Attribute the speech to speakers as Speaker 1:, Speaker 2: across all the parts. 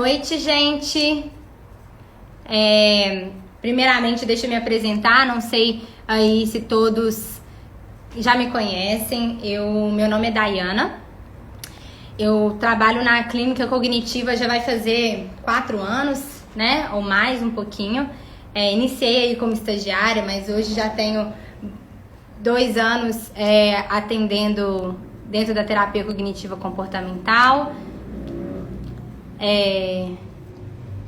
Speaker 1: noite, gente. Primeiramente, deixa eu me apresentar. Não sei aí se todos já me conhecem. Meu nome é Dayana. Eu trabalho na clínica cognitiva já vai fazer 4 anos, né? Ou mais, um pouquinho. Iniciei aí como estagiária, mas hoje já tenho 2 anos atendendo dentro da terapia cognitiva comportamental.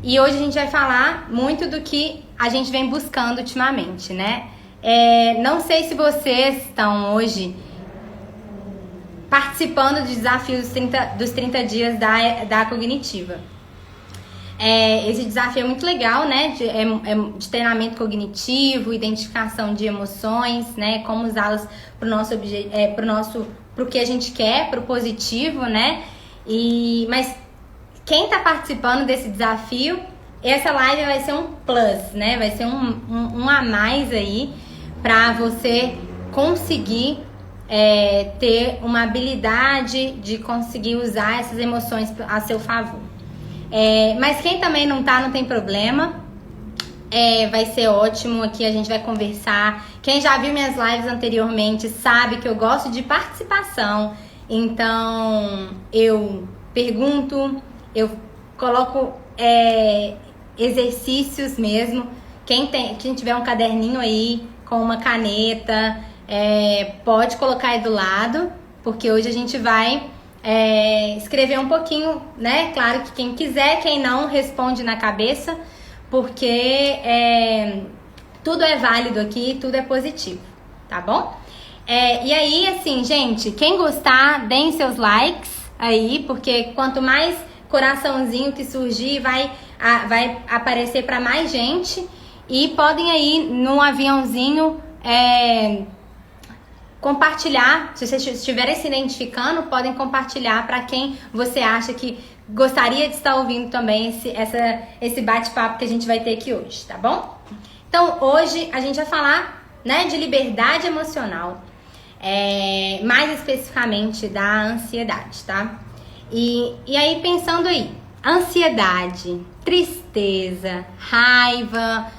Speaker 1: E hoje a gente vai falar muito do que a gente vem buscando ultimamente, né? Não sei se vocês estão hoje participando do desafio dos 30 dias da cognitiva. Esse desafio é muito legal, né? De treinamento cognitivo, identificação de emoções, né? Como usá-las pro que a gente quer, pro positivo, né? Mas quem tá participando desse desafio, essa live vai ser um plus, né? Vai ser um a mais aí pra você conseguir ter uma habilidade de conseguir usar essas emoções a seu favor. Mas quem também não tem problema. Vai ser ótimo. Aqui a gente vai conversar. Quem já viu minhas lives anteriormente sabe que eu gosto de participação. Então eu pergunto, eu coloco exercícios mesmo. Quem tiver um caderninho aí com uma caneta, pode colocar aí do lado, porque hoje a gente vai escrever um pouquinho, né? Claro que quem quiser, quem não, responde na cabeça, porque tudo é válido aqui, tudo é positivo, tá bom? E aí, assim, gente, quem gostar, deem seus likes aí, porque quanto mais coraçãozinho que surgir, vai aparecer para mais gente. E podem aí no aviãozinho compartilhar. Se vocês estiverem se identificando, podem compartilhar para quem você acha que gostaria de estar ouvindo também esse bate-papo que a gente vai ter aqui hoje, tá bom? Então, hoje a gente vai falar, né, de liberdade emocional, mais especificamente da ansiedade, tá? E aí, pensando aí, ansiedade, tristeza, raiva,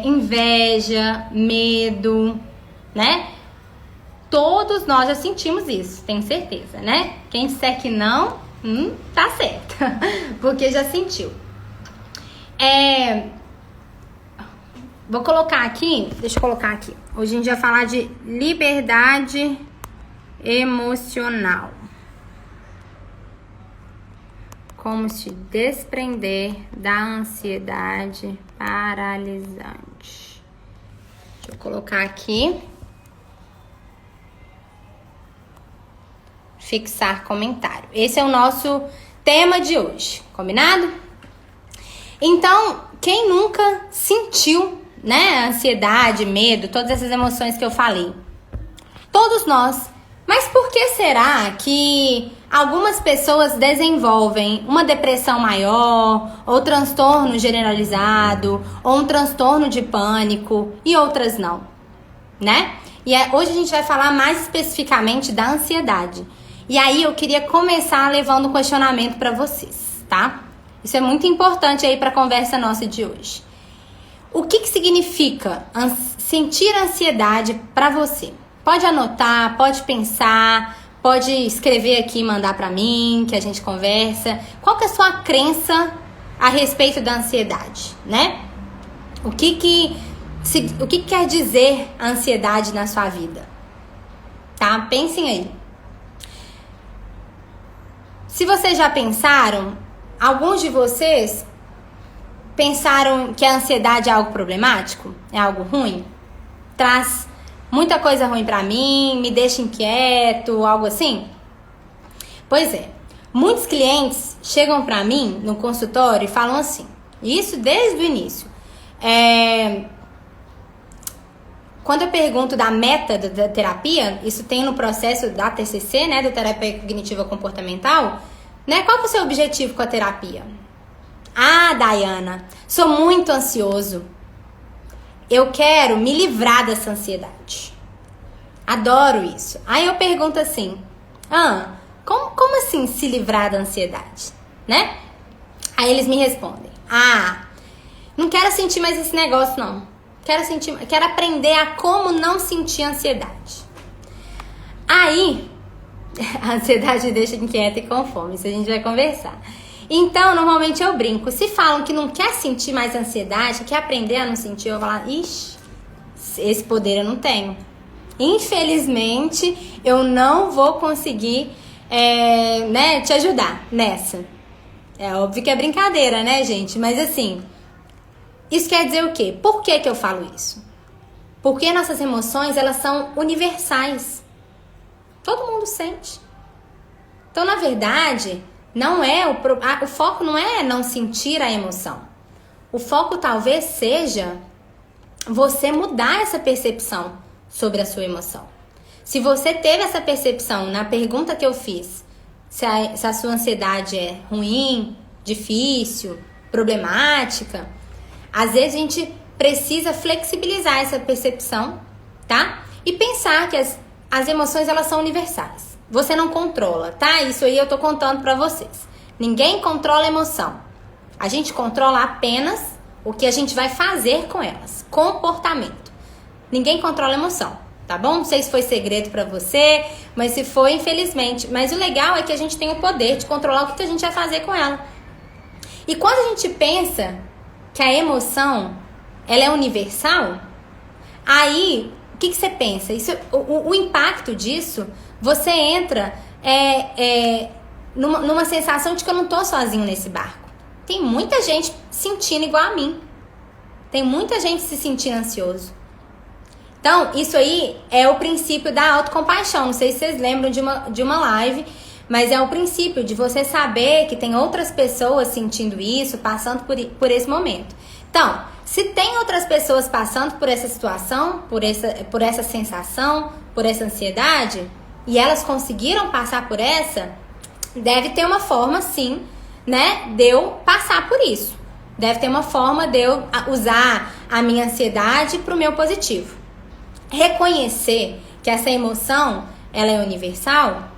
Speaker 1: inveja, medo, né? Todos nós já sentimos isso, tenho certeza, né? Quem disser que não, tá certo, porque já sentiu. Vou colocar aqui, deixa eu colocar aqui. Hoje a gente vai falar de liberdade emocional. Como se desprender da ansiedade paralisante. Deixa eu colocar aqui. Fixar comentário. Esse é o nosso tema de hoje, combinado? Então, quem nunca sentiu, né, ansiedade, medo, todas essas emoções que eu falei? Todos nós. Mas por que será que algumas pessoas desenvolvem uma depressão maior, ou transtorno generalizado, ou um transtorno de pânico, e outras não, né? E hoje a gente vai falar mais especificamente da ansiedade. E aí eu queria começar levando um questionamento para vocês, tá? Isso é muito importante aí para a conversa nossa de hoje. O que significa sentir ansiedade para você? Pode anotar, pode pensar, pode escrever aqui e mandar para mim, que a gente conversa. Qual que é a sua crença a respeito da ansiedade, né? O que quer dizer a ansiedade na sua vida? Tá? Pensem aí. Se vocês já pensaram, alguns de vocês pensaram que a ansiedade é algo problemático? É algo ruim? Traz muita coisa ruim pra mim, me deixa inquieto, algo assim? Pois é, muitos clientes chegam pra mim no consultório e falam assim, isso desde o início. Quando eu pergunto da meta da terapia, isso tem no processo da TCC, né, da terapia cognitiva comportamental, né, qual que é o seu objetivo com a terapia? Ah, Dayana, sou muito ansioso. Eu quero me livrar dessa ansiedade. Adoro isso. Aí eu pergunto assim, como assim se livrar da ansiedade, né? Aí eles me respondem: não quero sentir mais esse negócio, não. Quero aprender a como não sentir ansiedade. Aí, a ansiedade me deixa inquieta e com fome. Isso a gente vai conversar. Então, normalmente eu brinco. Se falam que não quer sentir mais ansiedade, quer aprender a não sentir, eu vou falar: ixi, esse poder eu não tenho. Infelizmente, eu não vou conseguir te ajudar nessa. É óbvio que é brincadeira, né, gente? Mas assim, isso quer dizer o quê? Por que eu falo isso? Porque nossas emoções, elas são universais. Todo mundo sente. Então, na verdade, não é o foco não é não sentir a emoção. O foco talvez seja você mudar essa percepção sobre a sua emoção. Se você teve essa percepção na pergunta que eu fiz, se a sua ansiedade é ruim, difícil, problemática, às vezes a gente precisa flexibilizar essa percepção, tá? E pensar que as emoções, elas são universais. Você não controla, tá? Isso aí eu tô contando pra vocês. Ninguém controla a emoção. A gente controla apenas o que a gente vai fazer com elas. Comportamento. Ninguém controla a emoção, tá bom? Não sei se foi segredo pra você, mas se foi, infelizmente. Mas o legal é que a gente tem o poder de controlar o que a gente vai fazer com ela. E quando a gente pensa que a emoção, ela é universal, aí, o que você pensa? O impacto disso, você entra numa sensação de que eu não tô sozinho nesse barco. Tem muita gente sentindo igual a mim. Tem muita gente se sentindo ansioso. Então, isso aí é o princípio da autocompaixão. Não sei se vocês lembram de uma live, mas é o princípio de você saber que tem outras pessoas sentindo isso, passando por esse momento. Então, se tem outras pessoas passando por essa situação, por essa sensação, por essa ansiedade, e elas conseguiram passar por essa, deve ter uma forma, sim, né, de eu passar por isso. Deve ter uma forma de eu usar a minha ansiedade para o meu positivo. Reconhecer que essa emoção, ela é universal,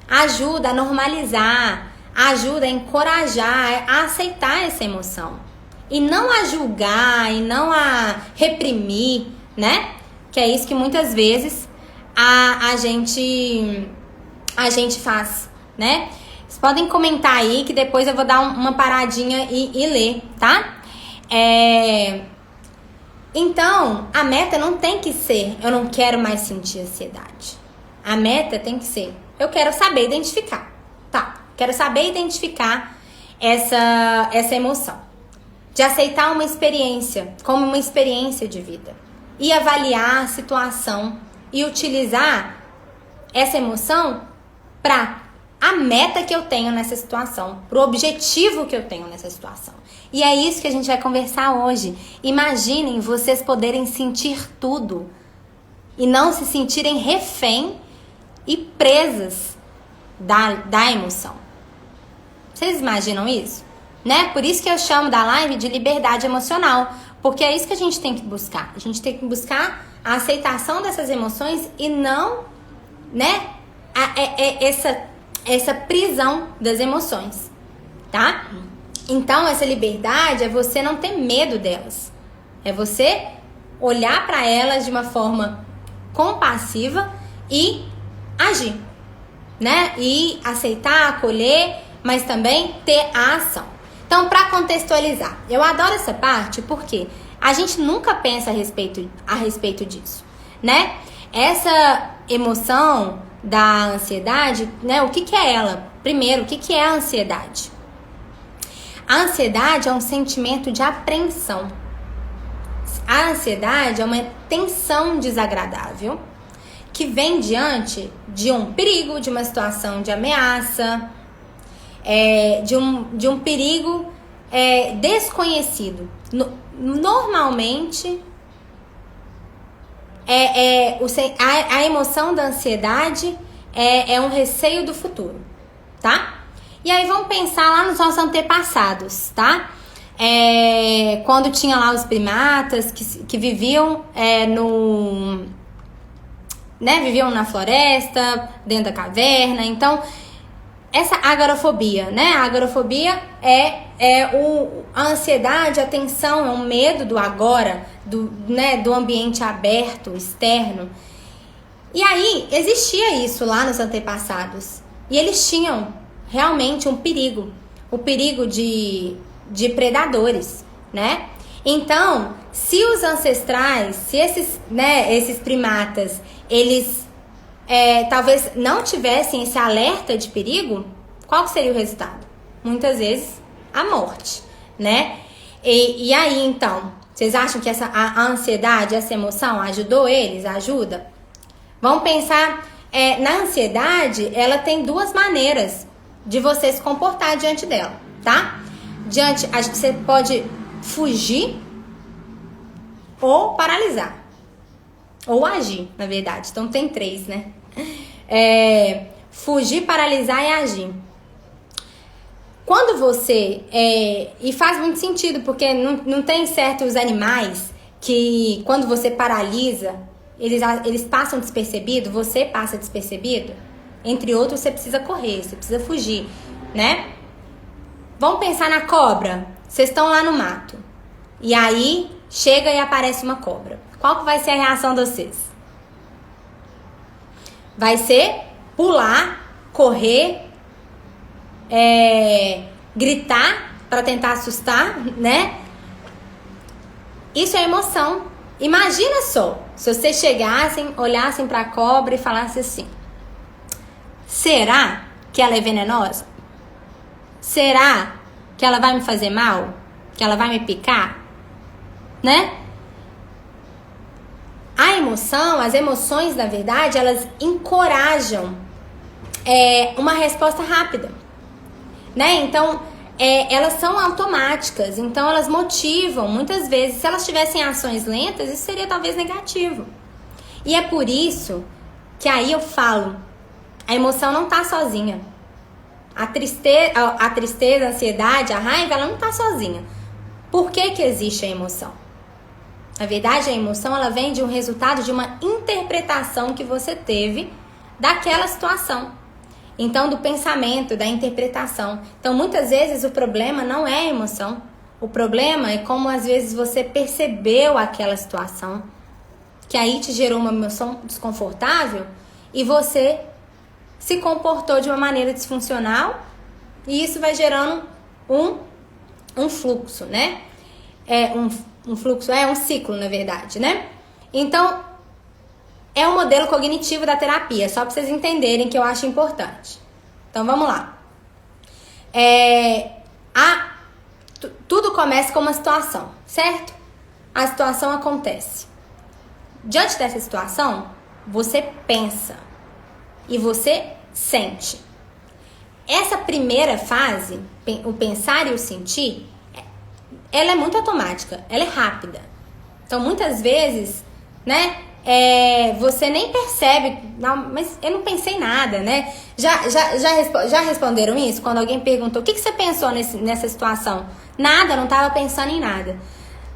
Speaker 1: ajuda a normalizar, ajuda a encorajar, a aceitar essa emoção. E não a julgar, e não a reprimir, né? Que é isso que muitas vezes a gente faz, né? Vocês podem comentar aí que depois eu vou dar uma paradinha e ler, tá? Então, a meta não tem que ser eu não quero mais sentir ansiedade. A meta tem que ser eu quero saber identificar, tá? Quero saber identificar essa emoção. De aceitar uma experiência como uma experiência de vida. E avaliar a situação e utilizar essa emoção para a meta que eu tenho nessa situação, para o objetivo que eu tenho nessa situação. E é isso que a gente vai conversar hoje. Imaginem vocês poderem sentir tudo e não se sentirem refém e presas da emoção. Vocês imaginam isso? Né? Por isso que eu chamo da live de liberdade emocional, porque é isso que a gente tem que buscar. A gente tem que buscar a aceitação dessas emoções e não, né, essa prisão das emoções, tá? Então, essa liberdade é você não ter medo delas. É você olhar para elas de uma forma compassiva e agir, né? E aceitar, acolher, mas também ter a ação. Então, para contextualizar, eu adoro essa parte porque a gente nunca pensa a respeito disso, né? Essa emoção da ansiedade, né? O que é ela? Primeiro, o que é a ansiedade? A ansiedade é um sentimento de apreensão. A ansiedade é uma tensão desagradável que vem diante de um perigo, de uma situação de ameaça, de um perigo desconhecido. Normalmente, a emoção da ansiedade é um receio do futuro, tá? E aí vamos pensar lá nos nossos antepassados, tá? Quando tinha lá os primatas que viviam viviam na floresta, dentro da caverna. Então, essa agorafobia, né? A agorafobia a ansiedade, a tensão, é um medo do agora, do ambiente aberto, externo. E aí, existia isso lá nos antepassados. E eles tinham realmente um perigo. O perigo de predadores, né? Então, se os ancestrais, se esses primatas, eles talvez não tivessem esse alerta de perigo, qual seria o resultado? Muitas vezes, a morte, né? E aí, então, vocês acham que a ansiedade, essa emoção ajudou eles? Ajuda? Vamos pensar, na ansiedade, ela tem duas maneiras de você se comportar diante dela, tá? Acho que você pode fugir ou paralisar. Ou agir, na verdade. Então tem 3, né? Fugir, paralisar e agir. Quando você... e faz muito sentido, porque não tem certos animais que quando você paralisa, eles passam despercebido, você passa despercebido. Entre outros, você precisa correr, você precisa fugir, né? Vamos pensar na cobra. Vocês estão lá no mato. E aí, chega e aparece uma cobra. Qual que vai ser a reação de vocês? Vai ser pular, correr, gritar para tentar assustar, né? Isso é emoção. Imagina só, se vocês chegassem, olhassem para a cobra e falassem assim: será que ela é venenosa? Será que ela vai me fazer mal? Que ela vai me picar? Né? A emoção, as emoções, na verdade, elas encorajam uma resposta rápida, né? Então, elas são automáticas, então elas motivam, muitas vezes. Se elas tivessem ações lentas, isso seria talvez negativo. E é por isso que aí eu falo, a emoção não tá sozinha. A tristeza, a ansiedade, a raiva, ela não tá sozinha. Por que existe a emoção? Na verdade, a emoção, ela vem de um resultado de uma interpretação que você teve daquela situação. Então, do pensamento, da interpretação. Então, muitas vezes, o problema não é a emoção. O problema é como, às vezes, você percebeu aquela situação, que aí te gerou uma emoção desconfortável e você se comportou de uma maneira disfuncional, e isso vai gerando um fluxo, né? Um fluxo, um ciclo, na verdade, né? Então, é um modelo cognitivo da terapia, só para vocês entenderem que eu acho importante. Então, vamos lá. Tudo começa com uma situação, certo? A situação acontece. Diante dessa situação, você pensa e você sente. Essa primeira fase, o pensar e o sentir, ela é muito automática, ela é rápida. Então, muitas vezes, né, você nem percebe, não, mas eu não pensei nada, né? Já responderam isso? Quando alguém perguntou, o que você pensou nessa situação? Nada, não estava pensando em nada.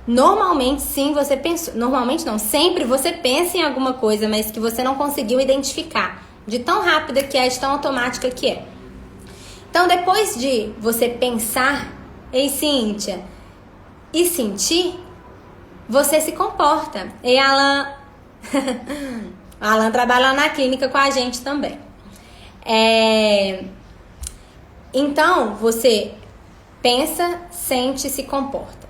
Speaker 1: Normalmente, sim, você pensou. Normalmente não, sempre você pensa em alguma coisa, mas que você não conseguiu identificar. De tão rápida que é, de tão automática que é. Então, depois de você pensar, ei, Cíntia, e sentir, você se comporta. E Alan... Alan trabalha na clínica com a gente também. Então, você pensa, sente e se comporta.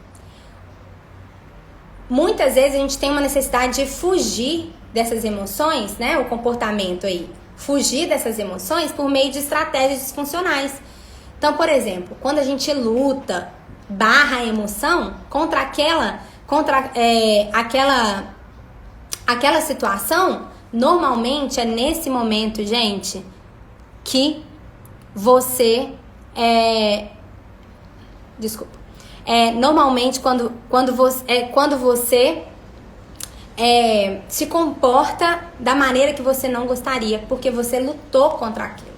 Speaker 1: Muitas vezes a gente tem uma necessidade de fugir dessas emoções, né? O comportamento aí. Fugir dessas emoções por meio de estratégias disfuncionais. Então, por exemplo, quando a gente luta, barra a emoção contra aquela situação, normalmente é nesse momento, gente, que você normalmente quando você se comporta da maneira que você não gostaria, porque você lutou contra aquilo,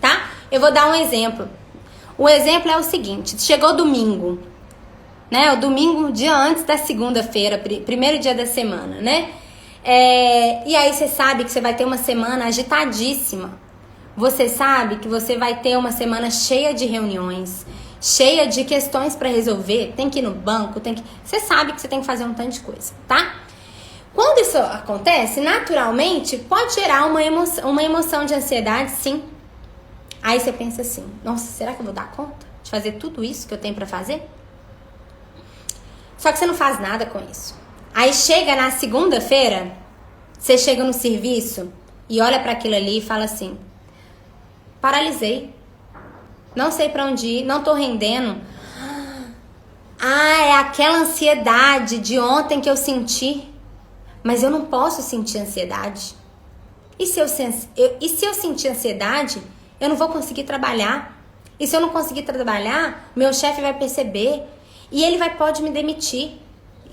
Speaker 1: tá? Eu vou dar um exemplo. O exemplo é o seguinte: chegou domingo, né? O domingo, dia antes da segunda-feira, primeiro dia da semana, né? E aí você sabe que você vai ter uma semana agitadíssima, Você sabe que você vai ter uma semana cheia de reuniões, cheia de questões para resolver, tem que ir no banco, você sabe que você tem que fazer um tanto de coisa, tá? Quando isso acontece, naturalmente, pode gerar uma emoção de ansiedade, sim. Aí você pensa assim, nossa, será que eu vou dar conta de fazer tudo isso que eu tenho para fazer? Só que você não faz nada com isso. Aí chega na segunda-feira, você chega no serviço e olha para aquilo ali e fala assim, paralisei, não sei para onde ir, não tô rendendo. Ah, é aquela ansiedade de ontem que eu senti. Mas eu não posso sentir ansiedade. E se eu sentir ansiedade, eu não vou conseguir trabalhar. E se eu não conseguir trabalhar, meu chefe vai perceber. E ele pode me demitir.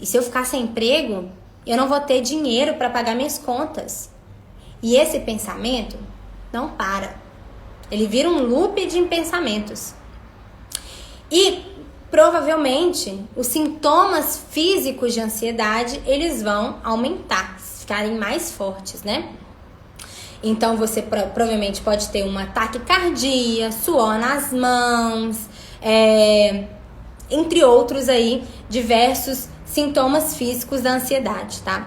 Speaker 1: E se eu ficar sem emprego, eu não vou ter dinheiro para pagar minhas contas. E esse pensamento não para. Ele vira um loop de pensamentos. E provavelmente os sintomas físicos de ansiedade, eles vão aumentar, ficarem mais fortes, né? Então você provavelmente pode ter uma taquicardia, suor nas mãos, entre outros aí, diversos sintomas físicos da ansiedade, tá?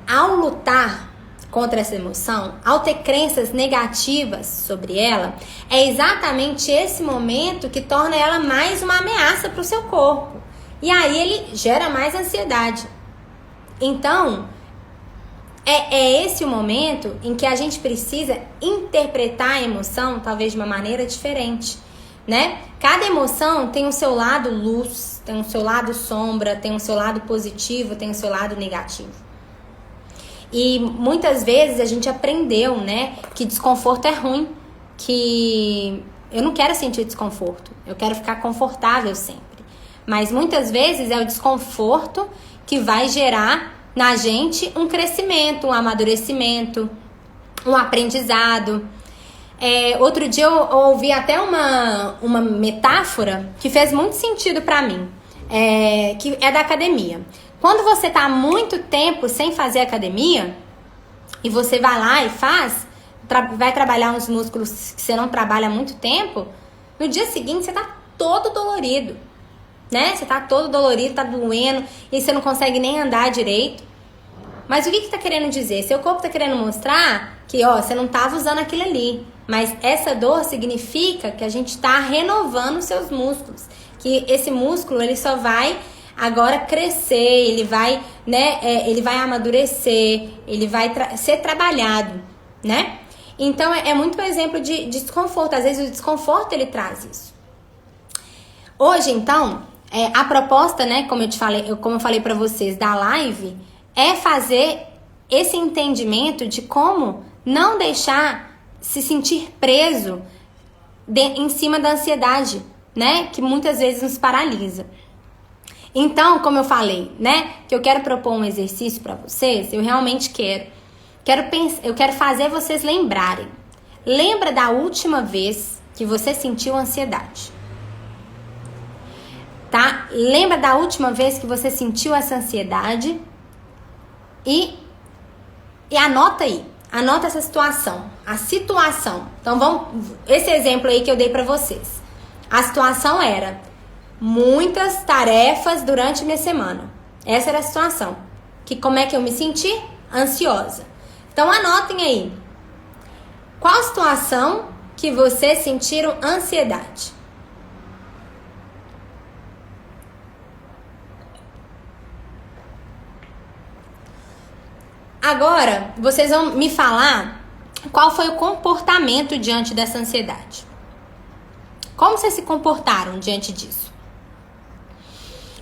Speaker 1: Ao lutar contra essa emoção, ao ter crenças negativas sobre ela, é exatamente esse momento que torna ela mais uma ameaça para o seu corpo. E aí ele gera mais ansiedade. Então, é esse o momento em que a gente precisa interpretar a emoção, talvez de uma maneira diferente, né? Cada emoção tem o seu lado luz, tem o seu lado sombra, tem o seu lado positivo, tem o seu lado negativo. E muitas vezes a gente aprendeu, né, que desconforto é ruim, que eu não quero sentir desconforto, eu quero ficar confortável sempre. Mas muitas vezes é o desconforto que vai gerar na gente um crescimento, um amadurecimento, um aprendizado. Outro dia eu ouvi até uma metáfora que fez muito sentido pra mim, que é da academia. Quando você tá há muito tempo sem fazer academia e você vai lá e vai trabalhar uns músculos que você não trabalha há muito tempo, no dia seguinte você tá todo dolorido, né? Você tá todo dolorido, tá doendo e você não consegue nem andar direito. Mas o que tá querendo dizer? Seu corpo tá querendo mostrar que, você não tava usando aquilo ali. Mas essa dor significa que a gente tá renovando os seus músculos. Que esse músculo, ele só vai agora crescer, ele vai, né, ele vai amadurecer, ele vai ser trabalhado, né? Então, é muito um exemplo de desconforto. Às vezes, o desconforto, ele traz isso. Hoje, então, a proposta, né, como eu falei pra vocês, da live, é fazer esse entendimento de como não deixar se sentir preso em cima da ansiedade, né, que muitas vezes nos paralisa. Então, como eu falei, né, que eu quero propor um exercício para vocês, eu realmente eu quero fazer vocês lembrarem. Lembra da última vez que você sentiu ansiedade? Tá? Lembra da última vez que você sentiu essa ansiedade? E anota aí. Anota essa situação. A situação. Então, esse exemplo aí que eu dei para vocês. A situação era muitas tarefas durante minha semana. Essa era a situação. Como é que eu me senti? Ansiosa. Então anotem aí. Qual situação que vocês sentiram ansiedade? Agora, vocês vão me falar qual foi o comportamento diante dessa ansiedade. Como vocês se comportaram diante disso?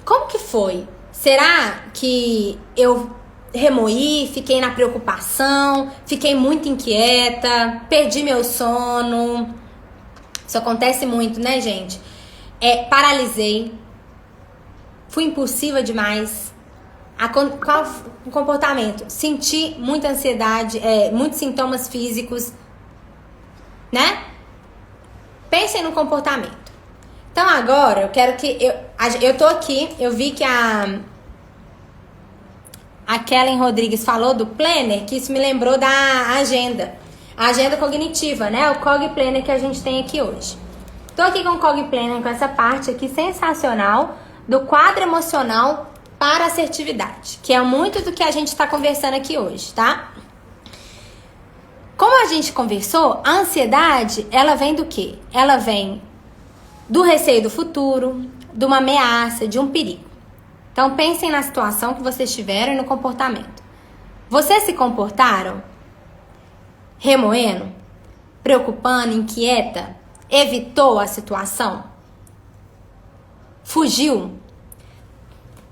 Speaker 1: Como que foi? Será que eu remoí, fiquei na preocupação, fiquei muito inquieta, perdi meu sono? Isso acontece muito, né, gente? Paralisei, fui impulsiva demais. Qual o comportamento? Senti muita ansiedade, muitos sintomas físicos, né? Pensem no comportamento. Então agora eu quero que eu tô aqui, eu vi que a Kellen Rodrigues falou do planner, que isso me lembrou da agenda. A agenda cognitiva, né? O Cog Planner que a gente tem aqui hoje. Tô aqui com o Cog Planner, com essa parte aqui sensacional do quadro emocional para assertividade, que é muito do que a gente está conversando aqui hoje, tá? Como a gente conversou, a ansiedade, ela vem do quê? Ela vem do receio do futuro, de uma ameaça, de um perigo. Então, pensem na situação que vocês tiveram e no comportamento. Vocês se comportaram remoendo, preocupando, inquieta, evitou a situação, fugiu,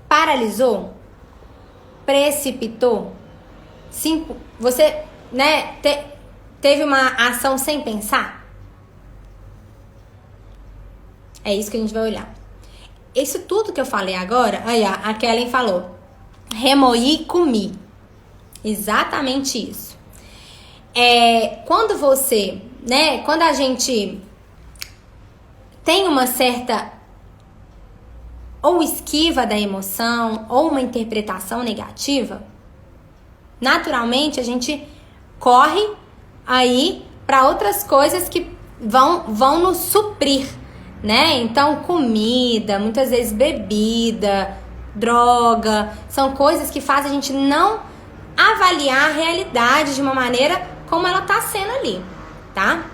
Speaker 1: paralisou, precipitou, você, né, teve uma ação sem pensar? É isso que a gente vai olhar. Isso tudo que eu falei agora, aí a Kellen falou, remoí, comi. Exatamente isso. Quando você, né, quando a gente tem uma certa ou esquiva da emoção ou uma interpretação negativa, naturalmente a gente corre aí para outras coisas que vão nos suprir, né? Então, comida, muitas vezes bebida, droga, são coisas que fazem a gente não avaliar a realidade de uma maneira como ela tá sendo ali, tá?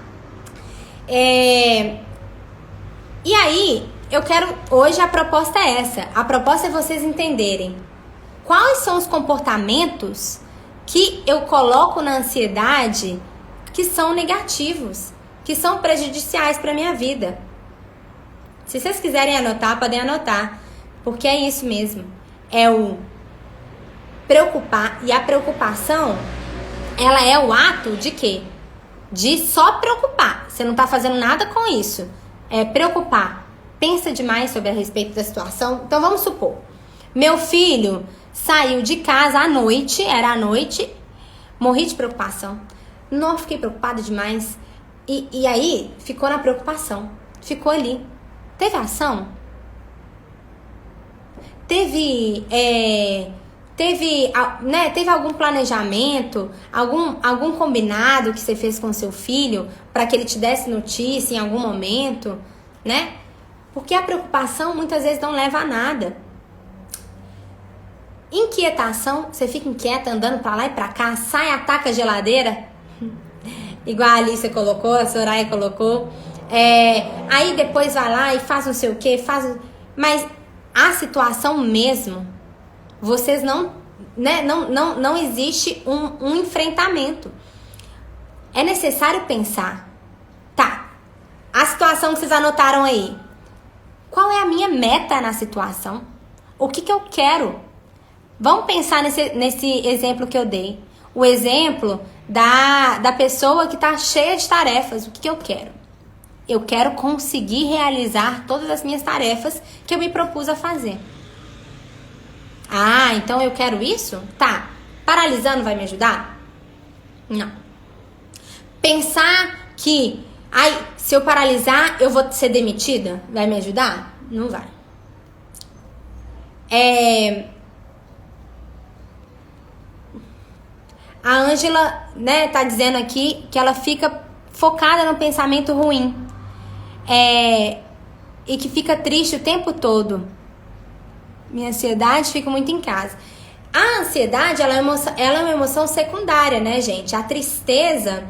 Speaker 1: E aí, eu quero, hoje a proposta é essa. A proposta é vocês entenderem quais são os comportamentos que eu coloco na ansiedade que são negativos, que são prejudiciais para minha vida. Se vocês quiserem anotar, podem anotar, porque é isso mesmo. É o preocupar, e a preocupação, ela é o ato de quê? De só preocupar. Você não tá fazendo nada com isso. É preocupar. Pensa demais sobre a respeito da situação. Então vamos supor, meu filho saiu de casa à noite, era à noite, morri de preocupação. Não, fiquei preocupada demais. E aí ficou na preocupação. Ficou ali. Teve ação? Teve algum planejamento, algum combinado que você fez com seu filho para que ele te desse notícia em algum momento, né? Porque a preocupação muitas vezes não leva a nada. Inquietação, você fica inquieta andando pra lá e pra cá, sai, ataca a geladeira, igual a Alicia colocou, a Soraya colocou. Aí depois vai lá e faz não sei o que, mas a situação mesmo, vocês não, né, não existe um enfrentamento. É necessário pensar, tá, a situação que vocês anotaram aí, qual é a minha meta na situação? O que eu quero? Vamos pensar nesse exemplo que eu dei. O exemplo da pessoa que está cheia de tarefas. O que eu quero? Eu quero conseguir realizar todas as minhas tarefas que eu me propus a fazer. Ah, então eu quero isso? Tá. Paralisando vai me ajudar? Não. Pensar que, se eu paralisar, eu vou ser demitida? Vai me ajudar? Não vai. A Ângela, né, tá dizendo aqui que ela fica focada no pensamento ruim. E que fica triste o tempo todo. Minha ansiedade fica muito em casa. A ansiedade, ela é uma emoção secundária, né, gente? A tristeza,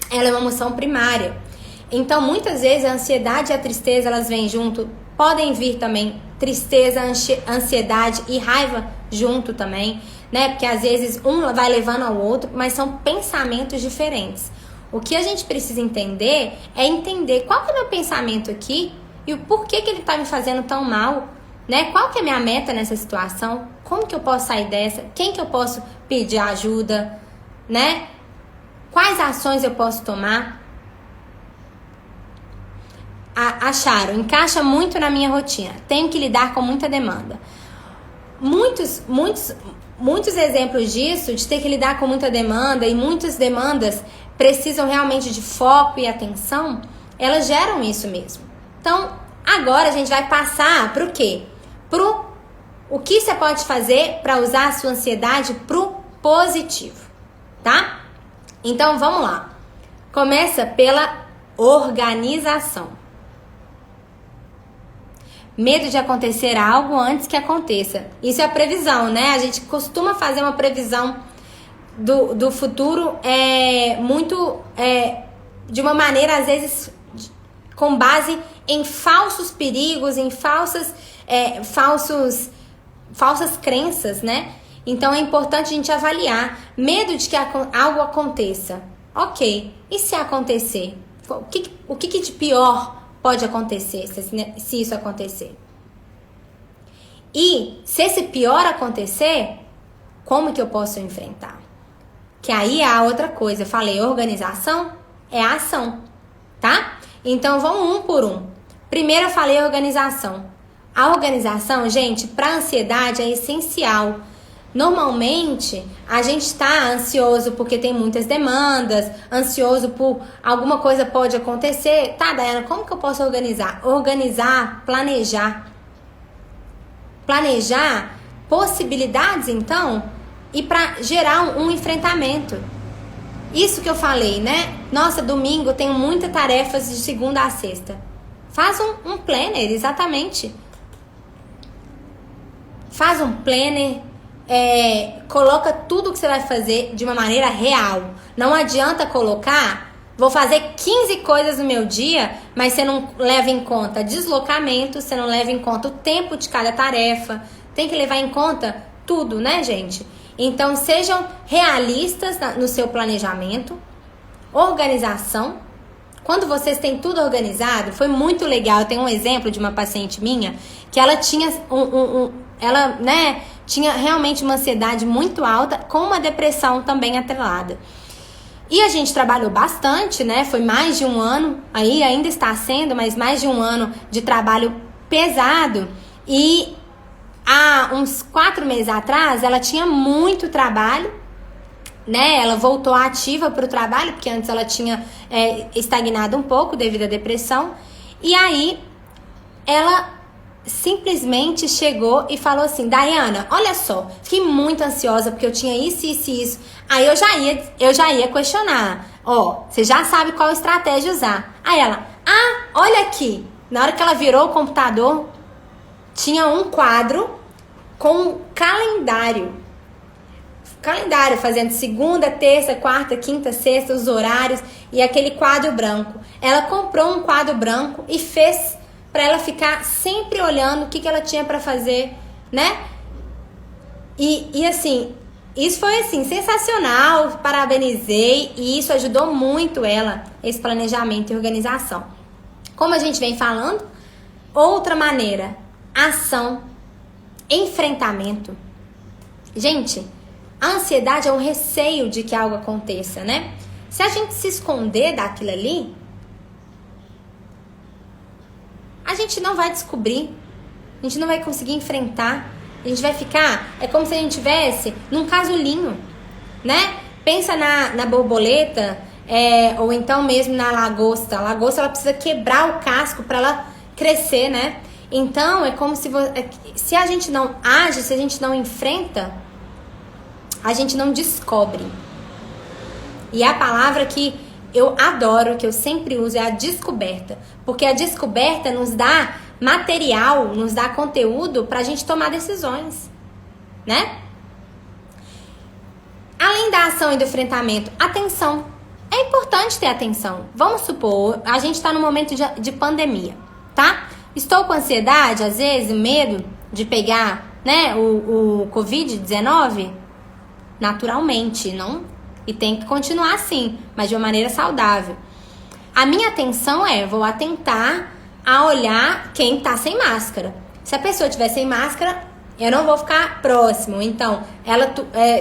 Speaker 1: ela é uma emoção primária. Então, muitas vezes, a ansiedade e a tristeza, elas vêm junto. Podem vir também tristeza, ansiedade e raiva junto também, né? Porque, às vezes, um vai levando ao outro, mas são pensamentos diferentes. O que a gente precisa entender é entender qual que é o meu pensamento aqui e o porquê que ele tá me fazendo tão mal, né? Qual que é a minha meta nessa situação? Como que eu posso sair dessa? Quem que eu posso pedir ajuda, né? Quais ações eu posso tomar? Acharam, encaixa muito na minha rotina. Tenho que lidar com muita demanda. Muitos exemplos disso, de ter que lidar com muita demanda, e muitas demandas precisam realmente de foco e atenção, elas geram isso mesmo. Então, agora a gente vai passar para o quê? O que você pode fazer para usar a sua ansiedade pro positivo, tá? Então, vamos lá. Começa pela organização. Medo de acontecer algo antes que aconteça. Isso é a previsão, né? A gente costuma fazer uma previsão do futuro de uma maneira, às vezes, com base em falsos perigos, em falsas crenças, né? Então é importante a gente avaliar. Medo de que algo aconteça. Ok, e se acontecer? O que de pior pode acontecer se isso acontecer? E se esse pior acontecer, como que eu posso enfrentar? Que aí é a outra coisa. Eu falei, organização é a ação, tá? Então vamos um por um. Primeiro eu falei organização. A organização, gente, para ansiedade é essencial. Normalmente, a gente está ansioso porque tem muitas demandas, ansioso por alguma coisa pode acontecer. Tá, Daiana, como que eu posso organizar? Organizar, planejar. Planejar possibilidades, então, e para gerar um enfrentamento. Isso que eu falei, né? Nossa, domingo eu tenho muitas tarefas de segunda a sexta. Faz um planner, exatamente. Faz um planner. Coloca tudo que você vai fazer de uma maneira real. Não adianta colocar, vou fazer 15 coisas no meu dia, mas você não leva em conta deslocamento, você não leva em conta o tempo de cada tarefa. Tem que levar em conta tudo, né, gente? Então, sejam realistas no seu planejamento. Organização. Quando vocês têm tudo organizado, foi muito legal. Eu tenho um exemplo de uma paciente minha que ela tinha ela, né, tinha realmente uma ansiedade muito alta com uma depressão também atrelada. E a gente trabalhou bastante, né? Foi mais de um ano, aí ainda está sendo, mas mais de um ano de trabalho pesado. E há uns 4 meses atrás, ela tinha muito trabalho, né? Ela voltou ativa para o trabalho, porque antes ela tinha estagnado um pouco devido à depressão. E aí, ela simplesmente chegou e falou assim, Daiana, olha só, fiquei muito ansiosa porque eu tinha isso, isso e isso. Aí eu já ia questionar, você já sabe qual estratégia usar. Aí ela, olha aqui, na hora que ela virou o computador, tinha um quadro com um calendário, fazendo segunda, terça, quarta, quinta, sexta, os horários e aquele quadro branco. Ela comprou um quadro branco e fez para ela ficar sempre olhando o que ela tinha para fazer, né? E assim, isso foi assim, sensacional, parabenizei e isso ajudou muito ela, esse planejamento e organização. Como a gente vem falando, outra maneira, ação, enfrentamento. Gente, a ansiedade é um receio de que algo aconteça, né? Se a gente se esconder daquilo ali, a gente não vai descobrir, a gente não vai conseguir enfrentar, a gente vai ficar, é como se a gente estivesse num casulinho, né? Pensa na borboleta, ou então mesmo na lagosta. A lagosta, ela precisa quebrar o casco para ela crescer, né? Então, é como se a gente não age, se a gente não enfrenta, a gente não descobre. E a palavra que eu adoro, que eu sempre uso, é a descoberta. Porque a descoberta nos dá material, nos dá conteúdo pra gente tomar decisões, né? Além da ação e do enfrentamento, atenção. É importante ter atenção. Vamos supor, a gente tá num momento de pandemia, tá? Estou com ansiedade, às vezes, medo de pegar, né, o Covid-19, naturalmente, não? E tem que continuar assim, mas de uma maneira saudável. A minha atenção vou atentar a olhar quem tá sem máscara. Se a pessoa estiver sem máscara, eu não vou ficar próximo. Então,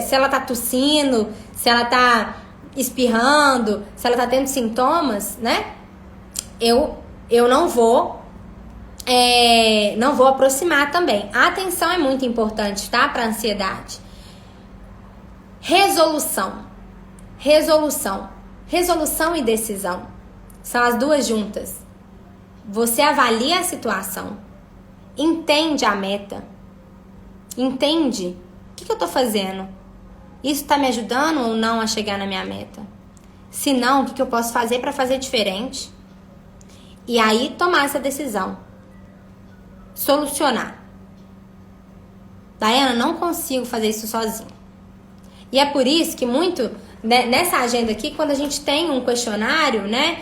Speaker 1: se ela tá tossindo, se ela tá espirrando, se ela tá tendo sintomas, né? Eu não vou aproximar também. A atenção é muito importante, tá? Para ansiedade. Resolução e decisão são as duas juntas. Você avalia a situação, entende a meta, entende o que eu tô fazendo, isso tá me ajudando ou não a chegar na minha meta. Se não, o que eu posso fazer para fazer diferente? E aí tomar essa decisão. Solucionar. Daiana, não consigo fazer isso sozinho. E é por isso que muito, né, nessa agenda aqui, quando a gente tem um questionário, né,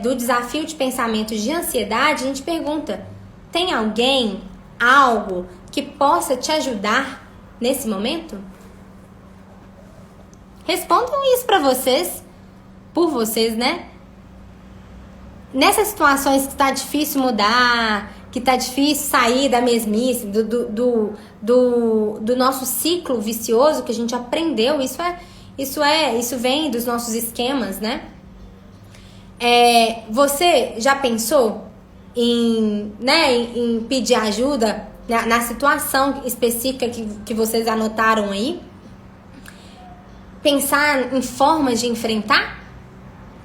Speaker 1: do desafio de pensamento de ansiedade, a gente pergunta, tem alguém, algo que possa te ajudar nesse momento? Respondam isso pra vocês, por vocês, né? Nessas situações que tá difícil mudar, que tá difícil sair da mesmice, do nosso ciclo vicioso que a gente aprendeu, isso vem dos nossos esquemas, né? Você já pensou em pedir ajuda na situação específica que vocês anotaram aí? Pensar em formas de enfrentar?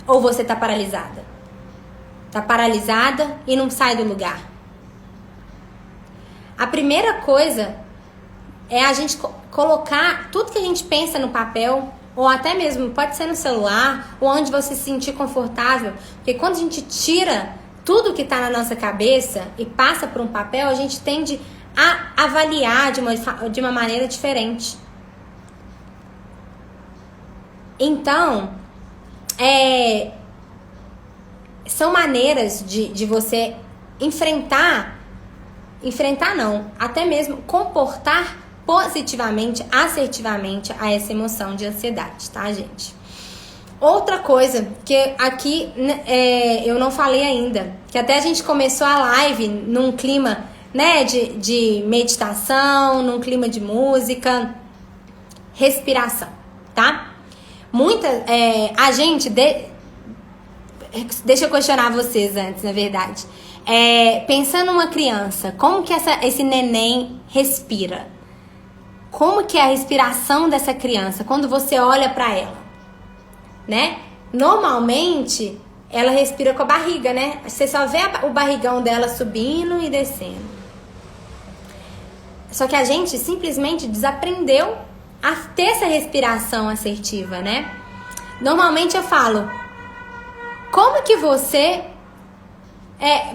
Speaker 1: Ou você tá paralisada? Tá paralisada e não sai do lugar? A primeira coisa é a gente colocar tudo que a gente pensa no papel, ou até mesmo pode ser no celular, ou onde você se sentir confortável. Porque quando a gente tira tudo que tá na nossa cabeça e passa por um papel, a gente tende a avaliar de uma maneira diferente. Então, são maneiras de você enfrentar não, até mesmo comportar positivamente, assertivamente a essa emoção de ansiedade, tá, gente? Outra coisa que aqui eu não falei ainda, que até a gente começou a live num clima, né, de meditação, num clima de música, respiração, tá? A gente... Deixa eu questionar vocês antes, na verdade. Pensando numa criança, como que esse neném respira? Como que é a respiração dessa criança quando você olha pra ela, né? Normalmente, ela respira com a barriga, né? Você só vê o barrigão dela subindo e descendo. Só que a gente simplesmente desaprendeu a ter essa respiração assertiva, né? Normalmente eu falo, como que você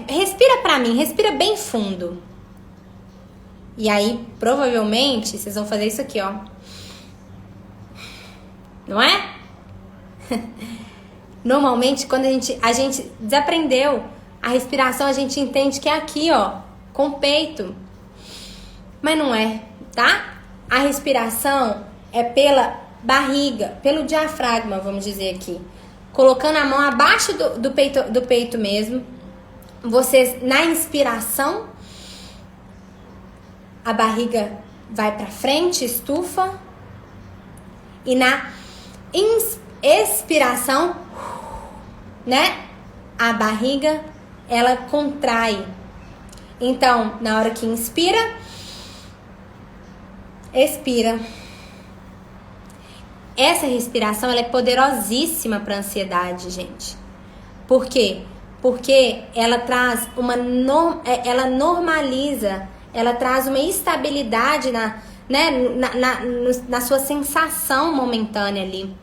Speaker 1: respira pra mim, respira bem fundo. E aí, provavelmente, vocês vão fazer isso aqui, ó. Não é? Normalmente, quando a gente desaprendeu a respiração, a gente entende que é aqui, ó, com o peito. Mas não é, tá? A respiração é pela barriga, pelo diafragma, vamos dizer aqui. Colocando a mão abaixo do peito mesmo. Vocês, na inspiração, a barriga vai pra frente, estufa. E na expiração, né? A barriga, ela contrai. Então, na hora que inspira, expira. Essa respiração, ela é poderosíssima para ansiedade, gente. Por quê? Porque ela traz ela normaliza, ela traz uma estabilidade na sua sensação momentânea ali.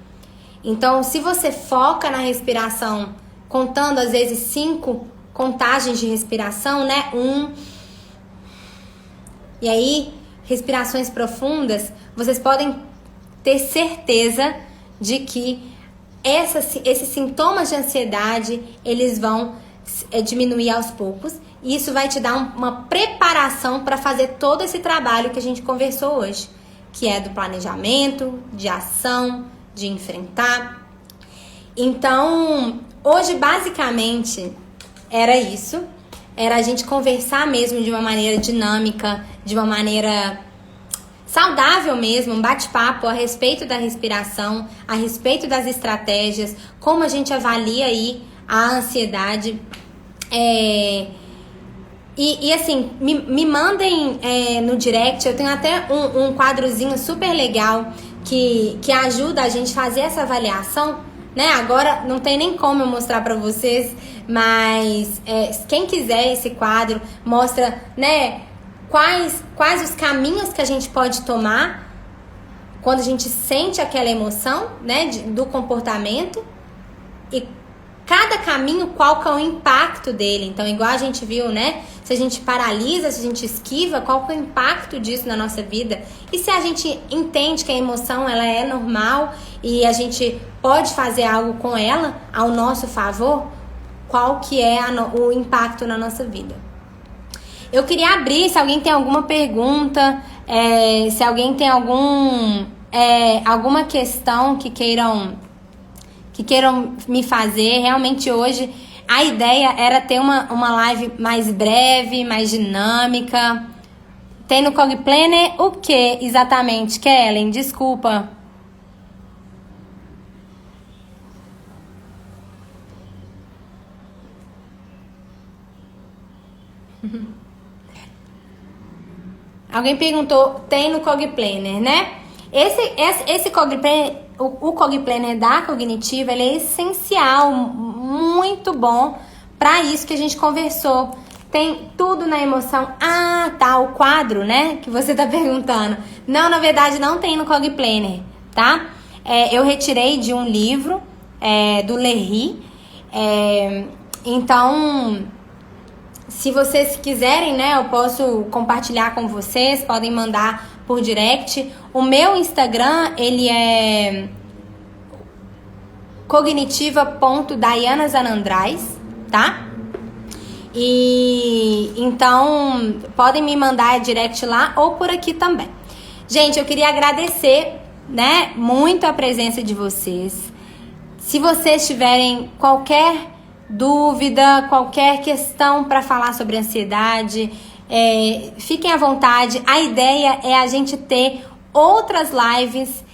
Speaker 1: Então, se você foca na respiração, contando às vezes 5 contagens de respiração, né? 1. E aí, respirações profundas, vocês podem ter certeza de que esses sintomas de ansiedade, eles vão diminuir aos poucos. E isso vai te dar uma preparação para fazer todo esse trabalho que a gente conversou hoje, que é do planejamento, de ação, de enfrentar. Então, hoje basicamente era isso. Era a gente conversar mesmo de uma maneira dinâmica, de uma maneira saudável mesmo, um bate-papo a respeito da respiração, a respeito das estratégias, como a gente avalia aí a ansiedade. E assim, me mandem no direct, eu tenho até um quadrozinho super legal que ajuda a gente a fazer essa avaliação, né? Agora não tem nem como eu mostrar pra vocês, mas quem quiser esse quadro mostra, né, quais os caminhos que a gente pode tomar quando a gente sente aquela emoção, né, do comportamento, e cada caminho, qual que é o impacto dele. Então, igual a gente viu, né? Se a gente paralisa, se a gente esquiva, qual que é o impacto disso na nossa vida? E se a gente entende que a emoção, ela é normal e a gente pode fazer algo com ela ao nosso favor, qual que é o impacto na nossa vida? Eu queria abrir, se alguém tem alguma pergunta, se alguém tem alguma questão que queiram me fazer. Realmente hoje a ideia era ter uma live mais breve, mais dinâmica. Tem no Cog Planner o que exatamente, Kellen? Desculpa. Alguém perguntou, tem no Cog Planner, né? Esse Cog Planner, o Cog Planner da Cognitiva, ele é essencial, muito bom para isso que a gente conversou. Tem tudo na emoção. Ah, tá, o quadro, né, que você tá perguntando. Não, na verdade não tem no Cog Planner, tá? Eu retirei de um livro do Lerry. Então, se vocês quiserem, né, eu posso compartilhar com vocês, podem mandar por direct. O meu Instagram, ele é cognitiva.dianazanandrais, tá? E então, podem me mandar direct lá ou por aqui também. Gente, eu queria agradecer, né, muito a presença de vocês. Se vocês tiverem qualquer dúvida, qualquer questão para falar sobre ansiedade, fiquem à vontade. A ideia é a gente ter outras lives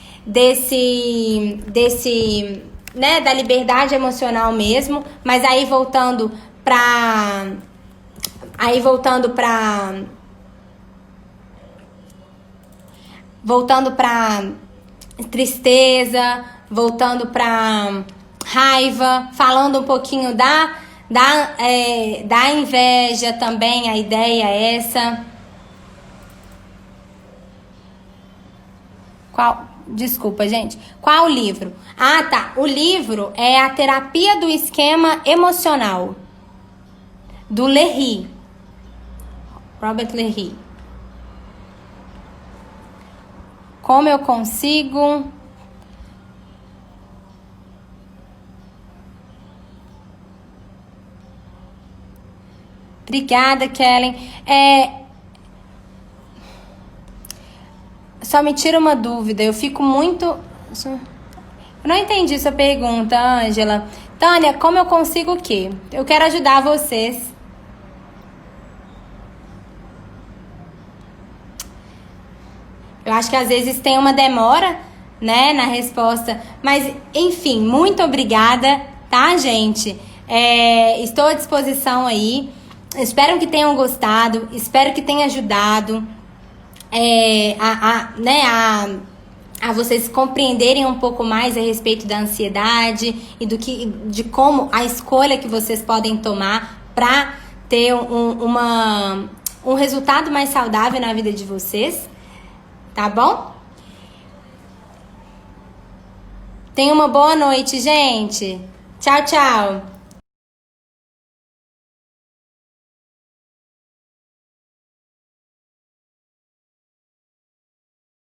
Speaker 1: né, da liberdade emocional mesmo, mas aí voltando para tristeza, voltando para raiva, falando um pouquinho da inveja também. A ideia é essa. Desculpa, gente. Qual o livro? Ah, tá. O livro é A Terapia do Esquema Emocional, do Lerry. Robert Lerry. Como eu consigo... Obrigada, Kellen. Só me tira uma dúvida. Eu fico muito... Eu não entendi sua pergunta, Ângela. Tânia, como eu consigo o quê? Eu quero ajudar vocês. Eu acho que às vezes tem uma demora, né, na resposta. Mas, enfim, muito obrigada, tá, gente? Estou à disposição aí. Espero que tenham gostado. Espero que tenha ajudado a vocês compreenderem um pouco mais a respeito da ansiedade e de como a escolha que vocês podem tomar para ter um resultado mais saudável na vida de vocês. Tá bom? Tenha uma boa noite, gente. Tchau, tchau.